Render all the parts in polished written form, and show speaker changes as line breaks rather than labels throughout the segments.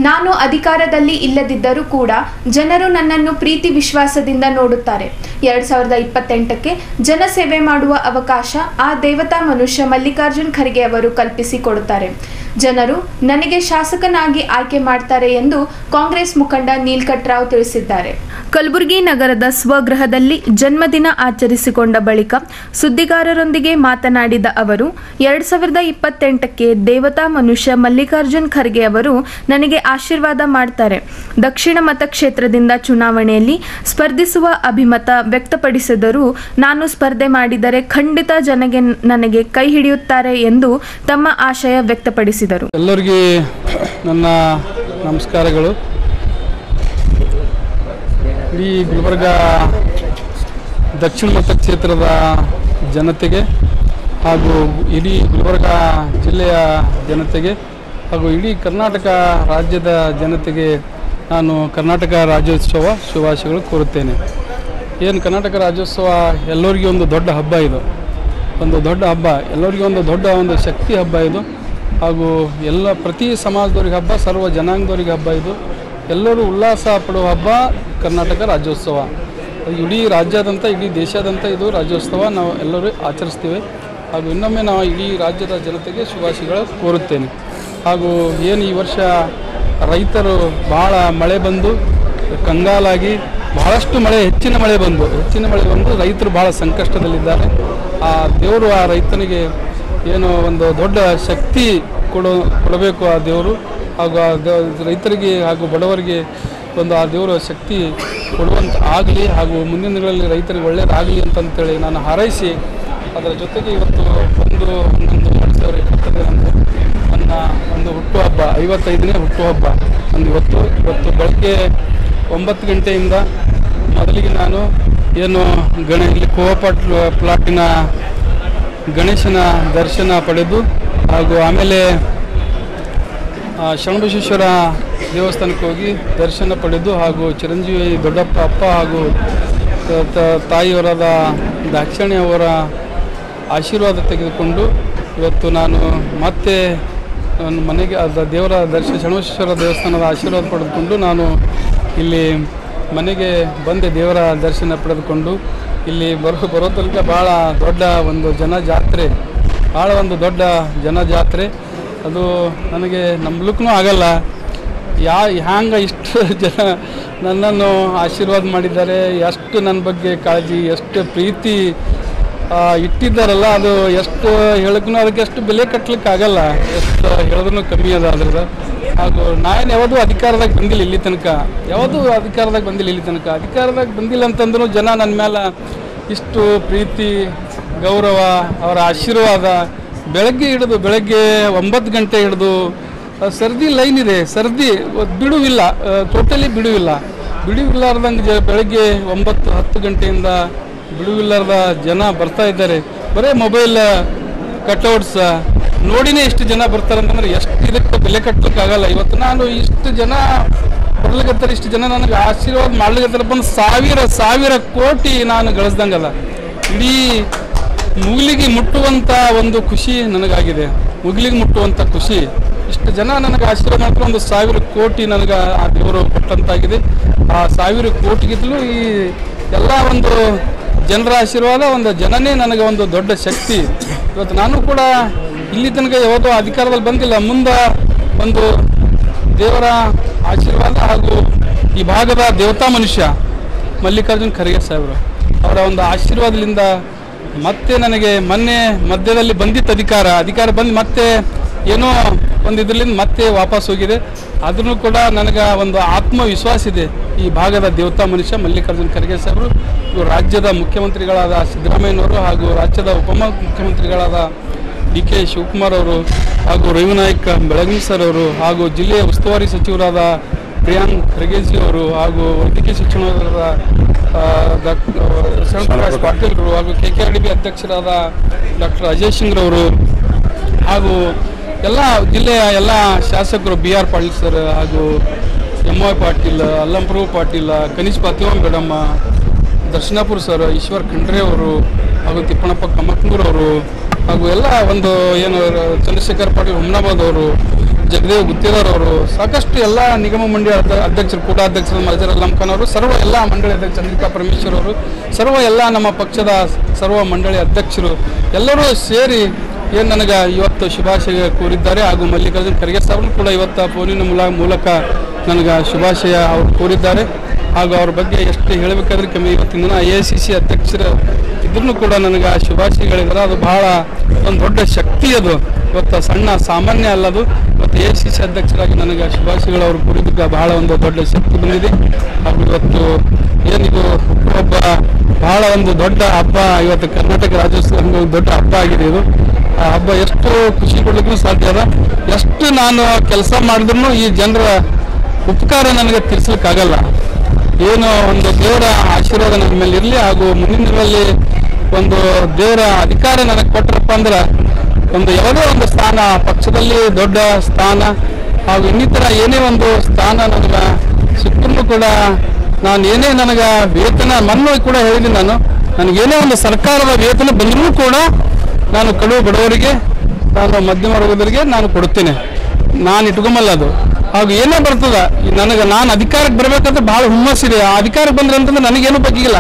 ನಾನು ಅಧಿಕಾರದಲ್ಲಿ ಇಲ್ಲದಿದ್ದರೂ ಕೂಡ ಜನರು ನನ್ನನ್ನು ಪ್ರೀತಿ ವಿಶ್ವಾಸದಿಂದ ನೋಡುತ್ತಾರೆ. 2028ಕ್ಕೆ ಜನಸೇವೆ ಮಾಡುವ ಅವಕಾಶ ಆ ದೇವತಾ ಮನುಷ್ಯ ಮಲ್ಲಿಕಾರ್ಜುನ್ ಖರ್ಗೆ ಅವರು ಕಲ್ಪಿಸಿಕೊಡುತ್ತಾರೆ. ಜನರು ನನಗೆ ಶಾಸಕನಾಗಿ ಆಯ್ಕೆ ಮಾಡ್ತಾರೆ ಎಂದು ಕಾಂಗ್ರೆಸ್ ಮುಖಂಡ ನೀಲಕಂಠ ರಾವ್ ತಿಳಿಸಿದ್ದಾರೆ. ಕಲಬುರಗಿ ನಗರದ ಸ್ವಗೃಹದಲ್ಲಿ ಜನ್ಮದಿನ ಆಚರಿಸಿಕೊಂಡ ಬಳಿಕ ಸುದ್ದಿಗಾರರೊಂದಿಗೆ ಮಾತನಾಡಿದ ಅವರು 2028ಕ್ಕೆ ದೇವತಾ ಮನುಷ್ಯ ಮಲ್ಲಿಕಾರ್ಜುನ್ ಖರ್ಗೆ ಅವರು ನನಗೆ ಆಶೀರ್ವಾದ ಮಾಡ್ತಾರೆ. ದಕ್ಷಿಣ ಮತಕ್ಷೇತ್ರದಿಂದ ಚುನಾವಣೆಯಲ್ಲಿ ಸ್ಪರ್ಧಿಸುವ ಅಭಿಮತ ವ್ಯಕ್ತಪಡಿಸಿದರೂ ನಾನು ಸ್ಪರ್ಧೆ ಮಾಡಿದರೆ ಖಂಡಿತ ನನಗೆ ಕೈ ಹಿಡಿಯುತ್ತಾರೆ ಎಂದು ತಮ್ಮ ಆಶಯ ವ್ಯಕ್ತಪಡಿಸಿದರು.
ಎಲ್ಲರಿಗೂ ನನ್ನ ನಮಸ್ಕಾರಗಳು. ಇಡೀ ಗುಲ್ಬರ್ಗ ದಕ್ಷಿಣ ಮತಕ್ಷೇತ್ರದ ಜನತೆಗೆ ಹಾಗೂ ಇಡೀ ಗುಲ್ಬರ್ಗ ಜಿಲ್ಲೆಯ ಜನತೆಗೆ ಹಾಗೂ ಇಡೀ ಕರ್ನಾಟಕ ರಾಜ್ಯದ ಜನತೆಗೆ ನಾನು ಕರ್ನಾಟಕ ರಾಜ್ಯೋತ್ಸವ ಶುಭಾಶಯಗಳು ಕೋರುತ್ತೇನೆ. ಏನು ಕರ್ನಾಟಕ ರಾಜ್ಯೋತ್ಸವ ಎಲ್ಲರಿಗೂ ಒಂದು ದೊಡ್ಡ ಹಬ್ಬ ಇದು, ಒಂದು ದೊಡ್ಡ ಹಬ್ಬ, ಎಲ್ಲರಿಗೂ ಒಂದು ದೊಡ್ಡ ಒಂದು ಶಕ್ತಿ ಹಬ್ಬ ಇದು. ಹಾಗೂ ಪ್ರತಿ ಸಮಾಜದವ್ರಿಗೆ ಹಬ್ಬ, ಸರ್ವ ಜನಾಂಗದವ್ರಿಗೆ ಹಬ್ಬ ಇದು. ಎಲ್ಲರೂ ಉಲ್ಲಾಸ ಪಡುವ ಹಬ್ಬ ಕರ್ನಾಟಕ ರಾಜ್ಯೋತ್ಸವ. ಇಡೀ ರಾಜ್ಯಾದ್ಯಂತ ಇಡೀ ದೇಶಾದ್ಯಂತ ಇದು ರಾಜ್ಯೋತ್ಸವ ನಾವು ಎಲ್ಲರೂ ಆಚರಿಸ್ತೀವಿ. ಹಾಗೂ ಇನ್ನೊಮ್ಮೆ ನಾವು ಇಡೀ ರಾಜ್ಯದ ಜನತೆಗೆ ಶುಭಾಶಯಗಳು ಕೋರುತ್ತೇನೆ. ಹಾಗೂ ಏನು ಈ ವರ್ಷ ರೈತರು ಭಾಳ ಮಳೆ ಬಂದು ಕಂಗಾಲಾಗಿ ಬಹಳಷ್ಟು ಹೆಚ್ಚಿನ ಮಳೆ ಬಂದು ರೈತರು ಭಾಳ ಸಂಕಷ್ಟದಲ್ಲಿದ್ದಾರೆ. ಆ ದೇವರು ಆ ರೈತನಿಗೆ ಏನು ಒಂದು ದೊಡ್ಡ ಶಕ್ತಿ ಕೊಡಬೇಕು ಆ ದೇವರು. ಹಾಗೂ ಆ ರೈತರಿಗೆ ಹಾಗೂ ಬಡವರಿಗೆ ಒಂದು ಆ ದೇವರ ಶಕ್ತಿ ಕೊಡುವಂತ ಆಗಲಿ, ಹಾಗೂ ಮುಂದಿನ ದಿನಗಳಲ್ಲಿ ರೈತರಿಗೆ ಒಳ್ಳೆಯದಾಗಲಿ ಅಂತಂತೇಳಿ ನಾನು ಹಾರೈಸಿ, ಅದರ ಜೊತೆಗೆ ಇವತ್ತು 1/11/2020 ನನ್ನ ಒಂದು ಹುಟ್ಟುಹಬ್ಬ, 55ನೇ ಹುಟ್ಟುಹಬ್ಬ ನಂದು ಇವತ್ತು ಬೆಳಗ್ಗೆ 9 ಗಂಟೆಯಿಂದ ಮೊದಲಿಗೆ ನಾನು ಏನು ಇಲ್ಲಿ ಪ್ಲಾಟಿನ ಗಣೇಶನ ದರ್ಶನ ಪಡೆದು, ಹಾಗೂ ಆಮೇಲೆ ಶರಣಬಸವೇಶ್ವರ ದೇವಸ್ಥಾನಕ್ಕೆ ಹೋಗಿ ದರ್ಶನ ಪಡೆದು, ಹಾಗೂ ಚಿರಂಜೀವಿ ದೊಡ್ಡಪ್ಪ ಅಪ್ಪ ಹಾಗೂ ತಾಯಿಯವರಾದ ದಾಕ್ಷಾಣಿ ಅವರ ಆಶೀರ್ವಾದ ತೆಗೆದುಕೊಂಡು ಇವತ್ತು ನಾನು ಮತ್ತೆ ಮನೆಗೆ ದೇವರ ಶರಣಬಸವೇಶ್ವರ ದೇವಸ್ಥಾನದ ಆಶೀರ್ವಾದ ಪಡೆದುಕೊಂಡು ನಾನು ಇಲ್ಲಿ ಮನೆಗೆ ಬಂದೆ. ದೇವರ ದರ್ಶನ ಪಡೆದುಕೊಂಡು ಇಲ್ಲಿ ಬರೋ ತನಕ ಭಾಳ ದೊಡ್ಡ ಒಂದು ದೊಡ್ಡ ಜನಜಾತ್ರೆ ಅದು ನನಗೆ ನಂಬಲಿಕ್ಕೂ ಆಗಲ್ಲ. ಹ್ಯಾಂಗೆ ಇಷ್ಟು ಜನ ನನ್ನನ್ನು ಆಶೀರ್ವಾದ ಮಾಡಿದ್ದಾರೆ, ಎಷ್ಟು ನನ್ನ ಬಗ್ಗೆ ಕಾಳಜಿ, ಎಷ್ಟು ಪ್ರೀತಿ ಇಟ್ಟಿದ್ದಾರಲ್ಲ, ಅದು ಎಷ್ಟು ಹೇಳಕ್ಕೂ ಅದಕ್ಕೆ ಎಷ್ಟು ಬೆಲೆ ಕಟ್ಟಲಿಕ್ಕೆ ಆಗಲ್ಲ, ಎಷ್ಟು ಹೇಳಿದ್ರೂ ಕಮ್ಮಿ ಅದ ಅದ್ರದ್ದು. ಹಾಗೂ ನಾನು ಯಾವುದು ಅಧಿಕಾರದಾಗ ಬಂದಿಲ್ಲ ಇಲ್ಲಿ ತನಕ, ಅಧಿಕಾರದಾಗ ಬಂದಿಲ್ಲ ಅಂತಂದ್ರೂ ಜನ ನನ್ನ ಮೇಲೆ ಇಷ್ಟು ಪ್ರೀತಿ, ಗೌರವ, ಅವರ ಆಶೀರ್ವಾದ. ಬೆಳಗ್ಗೆ 9 ಗಂಟೆ ಹಿಡಿದು ಸರ್ದಿ ಲೈನ್ ಇದೆ, ಸರ್ದಿ ಬಿಡುವಿಲ್ಲ, ಟೋಟಲಿ ಬಿಡುವಿಲ್ಲಾರ್ದಂಗೆ ಬೆಳಗ್ಗೆ 9-10 ಗಂಟೆಯಿಂದ ಬಿಡುವಿಲ್ಲಾರ್ದ ಜನ ಬರ್ತಾ ಇದ್ದಾರೆ. ಬರೀ ಮೊಬೈಲ್ ಕಟ್ಔಟ್ಸ್ ನೋಡಿನೇ ಇಷ್ಟು ಜನ ಬರ್ತಾರೆ ಅಂತಂದ್ರೆ ಎಷ್ಟು ಇದಕ್ಕೆ ಬೆಲೆ ಕಟ್ಟಲಿಕ್ಕಾಗಲ್ಲ. ಇವತ್ತು ನಾನು ಇಷ್ಟು ಜನ ಬರ್ಲಿಕ್ಕತ್ತಾರೆ, ಇಷ್ಟು ಜನ ನನಗೆ ಆಶೀರ್ವಾದ ಮಾಡ್ಲಿಕ್ಕತ್ತಾರೆ, ಬಂದು ಸಾವಿರ ಕೋಟಿ ನಾನು ಗಳಿಸ್ದಂಗಲ್ಲ. ಇಡೀ ಮುಗಿಲಿಗೆ ಮುಟ್ಟುವಂಥ ಒಂದು ಖುಷಿ ನನಗಾಗಿದೆ, ಇಷ್ಟು ಜನ ನನಗೆ ಆಶೀರ್ವಾದ ಮಾಡ್ತಾರೆ. ಒಂದು 1000 ಕೋಟಿ ನನಗೆ ಆ ದೇವರು ಕೊಟ್ಟಂತಾಗಿದೆ. ಆ 1000 ಕೋಟಿಗಿಂತಲೂ ಈ ಎಲ್ಲ ಒಂದು ಜನರ ಆಶೀರ್ವಾದ, ಒಂದು ಜನನೇ ನನಗೆ ಒಂದು ದೊಡ್ಡ ಶಕ್ತಿ. ಇವತ್ತು ನಾನು ಕೂಡ ಇಲ್ಲಿ ತನಕ ಯಾವುದೋ ಅಧಿಕಾರದಲ್ಲಿ ಬಂದಿಲ್ಲ, ಮುಂದೆ ಒಂದು ದೇವರ ಆಶೀರ್ವಾದ ಹಾಗೂ ಈ ಭಾಗದ ದೇವತಾ ಮನುಷ್ಯ ಮಲ್ಲಿಕಾರ್ಜುನ್ ಖರ್ಗೆ ಸಾಹೇಬರು ಅವರ ಒಂದು ಆಶೀರ್ವಾದದಿಂದ ಮತ್ತೆ ನನಗೆ ಮೊನ್ನೆ ಮಧ್ಯದಲ್ಲಿ ಬಂದಿತ್ತು ಅಧಿಕಾರ ಬಂದು ಮತ್ತೆ ಏನೋ ಒಂದು ಇದರಿಂದ ಮತ್ತೆ ವಾಪಸ್ ಹೋಗಿದೆ. ಆದ್ರೂ ಕೂಡ ನನಗೆ ಒಂದು ಆತ್ಮವಿಶ್ವಾಸ ಇದೆ. ಈ ಭಾಗದ ದೇವತಾ ಮನುಷ್ಯ ಮಲ್ಲಿಕಾರ್ಜುನ್ ಖರ್ಗೆ ಸಾಹೇಬರು, ರಾಜ್ಯದ ಮುಖ್ಯಮಂತ್ರಿಗಳಾದ ಸಿದ್ದರಾಮಯ್ಯನವರು ಹಾಗೂ ರಾಜ್ಯದ ಉಪಮುಖ್ಯಮಂತ್ರಿಗಳಾದ DK ಶಿವಕುಮಾರ್ ಅವರು ಹಾಗೂ ರವಿನಾಯಕ್ ಬೆಳಗವಿ ಸರ್ ಅವರು ಹಾಗೂ ಜಿಲ್ಲೆಯ ಉಸ್ತುವಾರಿ ಸಚಿವರಾದ ಪ್ರಿಯಾಂಕ್ ಖರ್ಗೆಜಿ ಅವರು ಹಾಗೂ ವೈದ್ಯಕೀಯ ಶಿಕ್ಷಣದ ಶರಣಪ್ರಕಾಶ್ ಪಾಟೀಲ್ರು ಹಾಗೂ KKRDB ಅಧ್ಯಕ್ಷರಾದ ಡಾಕ್ಟರ್ ಅಜಯ್ ಸಿಂಗ್ರವರು ಹಾಗೂ ಎಲ್ಲ ಜಿಲ್ಲೆಯ ಎಲ್ಲ ಶಾಸಕರು BR ಪಾಟೀಲ್ ಸರ್ ಹಾಗೂ MY ಪಾಟೀಲ್, ಅಲ್ಲಂಪ್ರಭು ಪಾಟೀಲ್, ಕನೀಶ್ ಪಾತಿವಂ ಮೇಡಮ್ಮ, ದರ್ಶನಾಪುರ ಸರ್, ಈಶ್ವರ್ ಖಂಡ್ರೆ ಅವರು ಹಾಗೂ ತಿಪ್ಪಣಪ್ಪ ಕಮ್ಮಕ್ಕನೂರ್ ಅವರು ಹಾಗೂ ಎಲ್ಲ ಒಂದು ಏನು ಚಂದ್ರಶೇಖರ್ ಪಾಟೀಲ್ ಹುಮ್ನಾಬಾದ್ ಅವರು ಜಗದೇವ್ ಗುತ್ತೇದಾರ್ ಅವರು, ಸಾಕಷ್ಟು ಎಲ್ಲ ನಿಗಮ ಮಂಡಳಿ ಅಧ್ಯಕ್ಷರು, ಕೂಟಾಧ್ಯಕ್ಷರು ಮಜರ್ ಅಲ್ಲಂ ಖಾನ್ ಅವರು, ಸರ್ವ ಎಲ್ಲ ಮಂಡಳಿ ಅಧ್ಯಕ್ಷ ಚಂದ್ರಿಕಾ ಪರಮೇಶ್ವರ್ ಅವರು, ಸರ್ವ ಎಲ್ಲ ನಮ್ಮ ಪಕ್ಷದ ಸರ್ವ ಮಂಡಳಿ ಅಧ್ಯಕ್ಷರು ಎಲ್ಲರೂ ಸೇರಿ ಏನು ನನಗೆ ಇವತ್ತು ಶುಭಾಶಯ ಕೋರಿದ್ದಾರೆ. ಹಾಗೂ ಮಲ್ಲಿಕಾರ್ಜುನ್ ಖರ್ಗೆ ಸಾಹೇಬರು ಕೂಡ ಇವತ್ತು ಫೋನಿನ ಮೂಲಕ ನನಗೆ ಶುಭಾಶಯ ಅವರು ಕೋರಿದ್ದಾರೆ. ಹಾಗೂ ಅವ್ರ ಬಗ್ಗೆ ಎಷ್ಟು ಹೇಳಬೇಕಾದ್ರೆ ಕಮ್ಮಿ. ಇವತ್ತಿನ ದಿನ AICC ಅಧ್ಯಕ್ಷರು ಇದ್ರೂ ಕೂಡ ನನಗೆ ಆ ಶುಭಾಶಯಗಳಿದ್ದಾರೆ. ಅದು ಬಹಳ ಒಂದು ದೊಡ್ಡ ಶಕ್ತಿ. ಅದು ಇವತ್ತು ಸಣ್ಣ ಸಾಮಾನ್ಯ ಅಲ್ಲದು. ಇವತ್ತು AICC ಅಧ್ಯಕ್ಷರಾಗಿ ನನಗೆ ಶುಭಾಶಯಗಳು ಅವರು ಕೋರಿದ್ದಕ್ಕೆ ಬಹಳ ಒಂದು ದೊಡ್ಡ ಶಕ್ತಿ ಬಂದಿದೆ. ಹಾಗೂ ಇವತ್ತು ಏನಿದು ಒಬ್ಬ ಬಹಳ ಒಂದು ದೊಡ್ಡ ಹಬ್ಬ, ಇವತ್ತು ಕರ್ನಾಟಕ ರಾಜ್ಯೋತ್ಸವ ಒಂದು ದೊಡ್ಡ ಹಬ್ಬ ಆಗಿದೆ. ಇದು ಆ ಹಬ್ಬ ಎಷ್ಟು ಖುಷಿ ಕೊಡ್ಲಿಕ್ಕೂ ಸಾಧ್ಯ ಅದ. ಎಷ್ಟು ನಾನು ಕೆಲಸ ಮಾಡಿದ್ರು ಈ ಜನರ ಉಪಕಾರ ನನಗೆ ತಿಳಿಸ್ಲಿಕ್ಕಾಗಲ್ಲ. ಏನೋ ಒಂದು ದೇವರ ಆಶೀರ್ವಾದ ನನ್ನ ಮೇಲೆ ಇರಲಿ, ಹಾಗೂ ಮುಂದಿನ ದಿನದಲ್ಲಿ ಒಂದು ದೇವರ ಅಧಿಕಾರ ನನಗೆ ಕೊಟ್ಟರಪ್ಪ ಅಂದ್ರೆ ಒಂದು ಯಾವುದೋ ಒಂದು ಸ್ಥಾನ, ಪಕ್ಷದಲ್ಲಿ ದೊಡ್ಡ ಸ್ಥಾನ ಹಾಗೂ ಇನ್ನಿತರ ಏನೇ ಒಂದು ಸ್ಥಾನ ನನಗೆ ಸಿಕ್ಕರೂ ಕೂಡ ನಾನು ಏನೇ ನನಗೆ ವೇತನ ಮೊನ್ನೆ ಕೂಡ ಹೇಳಿದ್ದೀನಿ, ನನಗೇನೇ ಒಂದು ಸರ್ಕಾರದ ವೇತನ ಬಂದರೂ ಕೂಡ ನಾನು ಕಡು ಬಡವರಿಗೆ, ನಾನು ಮಧ್ಯಮ ವರ್ಗದವರಿಗೆ ನಾನು ಕೊಡುತ್ತೇನೆ. ನಾನು ಇಟ್ಕೊಂಬಲ್ಲ ಅದು. ಹಾಗೂ ಏನೇ ಬರ್ತದ ನಾನು ಅಧಿಕಾರಕ್ಕೆ ಬರಬೇಕಂತ ಭಾಳ ಹುಮ್ಮಸ್ಸಿದೆ. ಆ ಅಧಿಕಾರಕ್ಕೆ ಬಂದ್ರೆ ಅಂತಂದ್ರೆ ನನಗೇನು ಬಗ್ಗಿಲ್ಲ.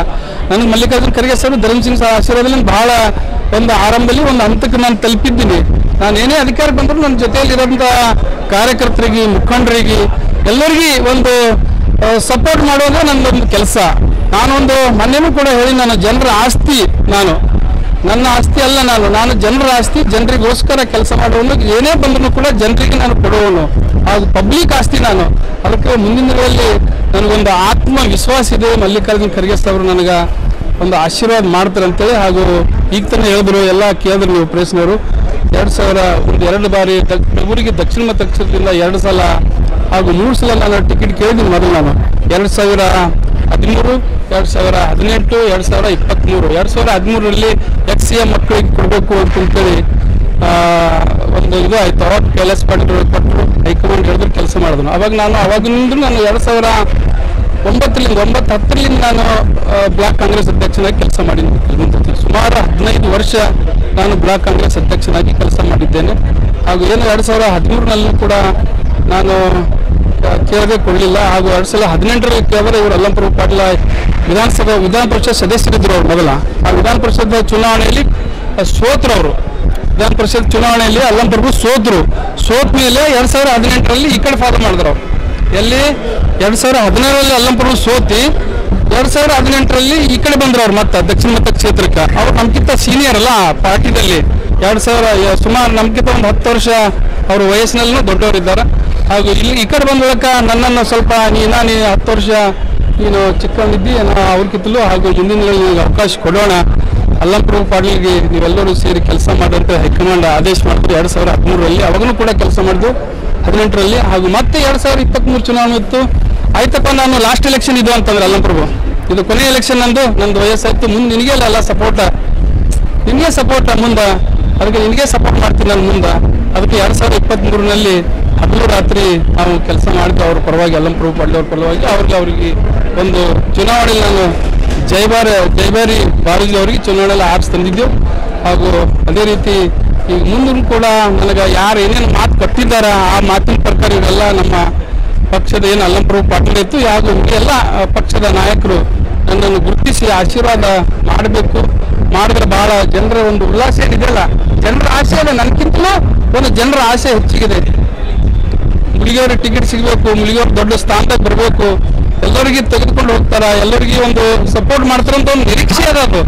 ನನಗೆ ಮಲ್ಲಿಕಾರ್ಜುನ್ ಖರ್ಗೆ ಸಾಹೇಬರು, ಧರ್ಮಸಿಂಗ್ ಆಶೀರ್ವಾದದಲ್ಲಿ ಭಾಳ ಒಂದು ಆರಂಭದಲ್ಲಿ ಒಂದು ಹಂತಕ್ಕೆ ನಾನು ತಲುಪಿದ್ದೀನಿ. ನಾನು ಏನೇ ಅಧಿಕಾರಕ್ಕೆ ಬಂದರೂ ನನ್ನ ಜೊತೆಯಲ್ಲಿರೋಂಥ ಕಾರ್ಯಕರ್ತರಿಗೆ, ಮುಖಂಡರಿಗೆ, ಎಲ್ಲರಿಗೆ ಒಂದು ಸಪೋರ್ಟ್ ಮಾಡೋದು ನನ್ನೊಂದು ಕೆಲಸ. ನಾನೊಂದು ಮೊನ್ನೆನೂ ಕೂಡ ಹೇಳಿ, ನಾನು ಜನರ ಆಸ್ತಿ, ನನ್ನ ಆಸ್ತಿ ಅಲ್ಲ, ನಾನು ಜನರ ಆಸ್ತಿ, ಜನರಿಗೋಸ್ಕರ ಕೆಲಸ ಮಾಡುವನು. ಏನೇ ಬಂದರೂ ಕೂಡ ಜನರಿಗೆ ನಾನು ಕೊಡುವನು. ಹಾಗೂ ಪಬ್ಲಿಕ್ ಆಸ್ತಿ ನಾನು. ಅದಕ್ಕೆ ಮುಂದಿನ ದಿನಗಳಲ್ಲಿ ನನಗೊಂದು ಆತ್ಮವಿಶ್ವಾಸ ಇದೆ. ಮಲ್ಲಿಕಾರ್ಜುನ್ ಖರ್ಗೆ ಸಾಹೇಬರು ನನಗೆ ಒಂದು ಆಶೀರ್ವಾದ ಮಾಡ್ತಾರೆ ಅಂತೇಳಿ. ಹಾಗೂ ಈಗ ತಾನೇ ಹೇಳಿದ್ರು, ಎಲ್ಲ ಕೇಳಿದ್ರು ನೀವು ಪ್ರೆಸ್ನವರು, 2 ಬಾರಿ ಊರಿಗೆ ದಕ್ಷಿಣ ಕ್ಷೇತ್ರದಿಂದ 2 ಸಲ ಹಾಗೂ 3 ಸಲ ನಾನು ಟಿಕೆಟ್ ಕೇಳಿದ್ದೀನಿ. ಮೊದಲು ನಾನು 2013, 2018, 2023. 2013ರಲ್ಲಿ XCA ಮಕ್ಕಳಿಗೆ ಕೊಡಬೇಕು ಅಂತೇಳಿ ಒಂದು ಇದು ಆಯಿತು. ಅವಾಗ KLS ಪಾಟೀಲ್ ಕೊಟ್ಟರು, ಹೈಕಮಾಂಡ್ ಹೇಳಿದ್ರು, ಕೆಲಸ ಮಾಡಿದ್ರು. ಅವಾಗಿನಿಂದ ನಾನು 2009-10ರಿಂದ ನಾನು ಬ್ಲಾಕ್ ಕಾಂಗ್ರೆಸ್ ಅಧ್ಯಕ್ಷನಾಗಿ ಕೆಲಸ ಮಾಡಿದ್ದೀನಿ. ಸುಮಾರು 15 ವರ್ಷ ನಾನು ಬ್ಲಾಕ್ ಕಾಂಗ್ರೆಸ್ ಅಧ್ಯಕ್ಷನಾಗಿ ಕೆಲಸ ಮಾಡಿದ್ದೇನೆ. ಹಾಗೂ ಏನು 2013ನಲ್ಲೂ ಕೂಡ ನಾನು ಕೇಳದೆ ಕೊಡಲಿಲ್ಲ. ಹಾಗೂ 2018ರಲ್ಲಿ ಕೇಳಿದ್ರೆ ಇವರು ಅಲ್ಲಂಪ್ರಭು ಪಾಟೀಲ ವಿಧಾನ ಪರಿಷತ್ ಸದಸ್ಯರಿದ್ದರು. ಅವರು ಮೊದಲ ಆ ವಿಧಾನ ಪರಿಷತ್ ಚುನಾವಣೆಯಲ್ಲಿ ಸೋತರು. ಅವರು ವಿಧಾನ ಪರಿಷತ್ ಚುನಾವಣೆಯಲ್ಲಿ ಅಲ್ಲಂಪ್ರಭು ಸೋತ ಮೇಲೆ 2018ರಲ್ಲಿ ಈ ಕಡೆ ಫಾಲೋ ಮಾಡಿದ್ರು. ಅವರು ಎಲ್ಲಿ 2017ರಲ್ಲಿ ಅಲ್ಲಂಪ್ರಭು ಸೋತಿ 2018ರಲ್ಲಿ ಈ ಕಡೆ ಬಂದ್ರು. ಅವ್ರು ಮತ್ತೆ ದಕ್ಷಿಣ ಕ್ಷೇತ್ರಕ್ಕೆ. ಅವ್ರು ನಮ್ಗಿಂತ ಸೀನಿಯರ್ ಅಲ್ಲ ಪಾರ್ಟಿದಲ್ಲಿ. ಸುಮಾರು ನಮ್ಗಿಂತ ಒಂದು 10 ವರ್ಷ ಅವ್ರ ವಯಸ್ಸಿನಲ್ಲೂ ದೊಡ್ಡವರಿದ್ದಾರೆ. ಹಾಗೂ ಇಲ್ಲಿ ಈ ಕಡೆ ಬಂದ ಬಳಿಕ ನನ್ನನ್ನು ಸ್ವಲ್ಪ ನೀನು 10 ವರ್ಷ ನೀನು ಚಿಕ್ಕವನಿದ್ದಿ, ಅವ್ರಿಗಿತ್ತಲು. ಹಾಗೂ ಮುಂದಿನ ನಿಮಗೆ ಅವಕಾಶ ಕೊಡೋಣ, ಅಲ್ಲಂಪ್ರಭು ಪಾಟೀಲ್ಗೆ ನೀವೆಲ್ಲರೂ ಸೇರಿ ಕೆಲಸ ಮಾಡುವಂತೆ ಹೈಕಮಾಂಡ್ ಆದೇಶ ಮಾಡಿದ್ರು 2013ರಲ್ಲಿ. ಅವಾಗೂ ಕೂಡ ಕೆಲಸ ಮಾಡಿದ್ರು 18ರಲ್ಲಿ. ಹಾಗೂ ಮತ್ತೆ 2023 ಚುನಾವಣೆ ಇತ್ತು. ಆಯ್ತಪ್ಪ, ನಾನು ಲಾಸ್ಟ್ ಎಲೆಕ್ಷನ್ ಇದು ಅಂತಂದ್ರೆ ಅಲ್ಲಂಪ್ರಭು, ಇದು ಕೊನೆಯ ಎಲೆಕ್ಷನ್ ನಂದು ವಯಸ್ಸಾಯ್ತು, ಮುಂದೆ ನಿನಗೆ ಅಲ್ಲ ಸಪೋರ್ಟ, ನಿನಗೆ ಸಪೋರ್ಟ ಮುಂದೆ, ಅದಕ್ಕೆ ನಿನಗೆ ಸಪೋರ್ಟ್ ಮಾಡ್ತೀನಿ ನಾನು ಮುಂದೆ. ಅದಕ್ಕೆ 2023ನಲ್ಲಿ ಹಗಲು ರಾತ್ರಿ ನಾವು ಕೆಲಸ ಮಾಡಿದ್ವಿ ಅವ್ರ ಪರವಾಗಿ, ಅಲ್ಲಂಪ್ರಭು ಪಾಟೀಲ್ ಅವ್ರ ಪರವಾಗಿ. ಅವರಿಗೆ ಒಂದು ಚುನಾವಣೆಯಲ್ಲಿ ನಾನು ಜೈಬಾರಿ ಬಾರೂಜಿ ಅವರಿಗೆ ಚುನಾವಣೆಯಲ್ಲಿ ಆರಿಸಿ ತಂದಿದ್ದೆವು. ಹಾಗೂ ಅದೇ ರೀತಿ ಈಗ ಮುಂದೂ ಕೂಡ ನನಗೆ ಯಾರು ಏನೇನು ಮಾತು ಕೊಟ್ಟಿದ್ದಾರೆ ಆ ಮಾತಿನ ಪ್ರಕಾರ ಇವರೆಲ್ಲ ನಮ್ಮ ಪಕ್ಷದ ಏನು ಅಲ್ಲಂಪ್ರಭು ಪಾಟೀಲ್ ಇತ್ತು, ಹಾಗೂ ಎಲ್ಲ ಪಕ್ಷದ ನಾಯಕರು ನನ್ನನ್ನು ಗುರುತಿಸಿ ಆಶೀರ್ವಾದ ಮಾಡಬೇಕು. ಮಾಡಿದ್ರೆ ಬಹಳ ಜನರ ಒಂದು ಉಲ್ಲಾಸ ಏನಿದೆಯಲ್ಲ, ಜನರ ಆಸೆ ಇದೆ, ನನಗಿಂತಲೂ ಒಂದು ಜನರ ಆಸೆ ಹೆಚ್ಚಿಗಿದೆ. ಮುಲಿಗೆಯವ್ರಿಗೆ ಟಿಕೆಟ್ ಸಿಗಬೇಕು, ಮುಲಿಗೆಯವ್ರು ದೊಡ್ಡ ಸ್ಥಾನದಾಗ ಬರಬೇಕು, ಎಲ್ಲರಿಗೆ ತೆಗೆದುಕೊಂಡು ಹೋಗ್ತಾರ, ಎಲ್ಲರಿಗೆ ಒಂದು ಸಪೋರ್ಟ್ ಮಾಡ್ತಾರಂತ ಒಂದು ನಿರೀಕ್ಷೆ ಅದ ಅದು.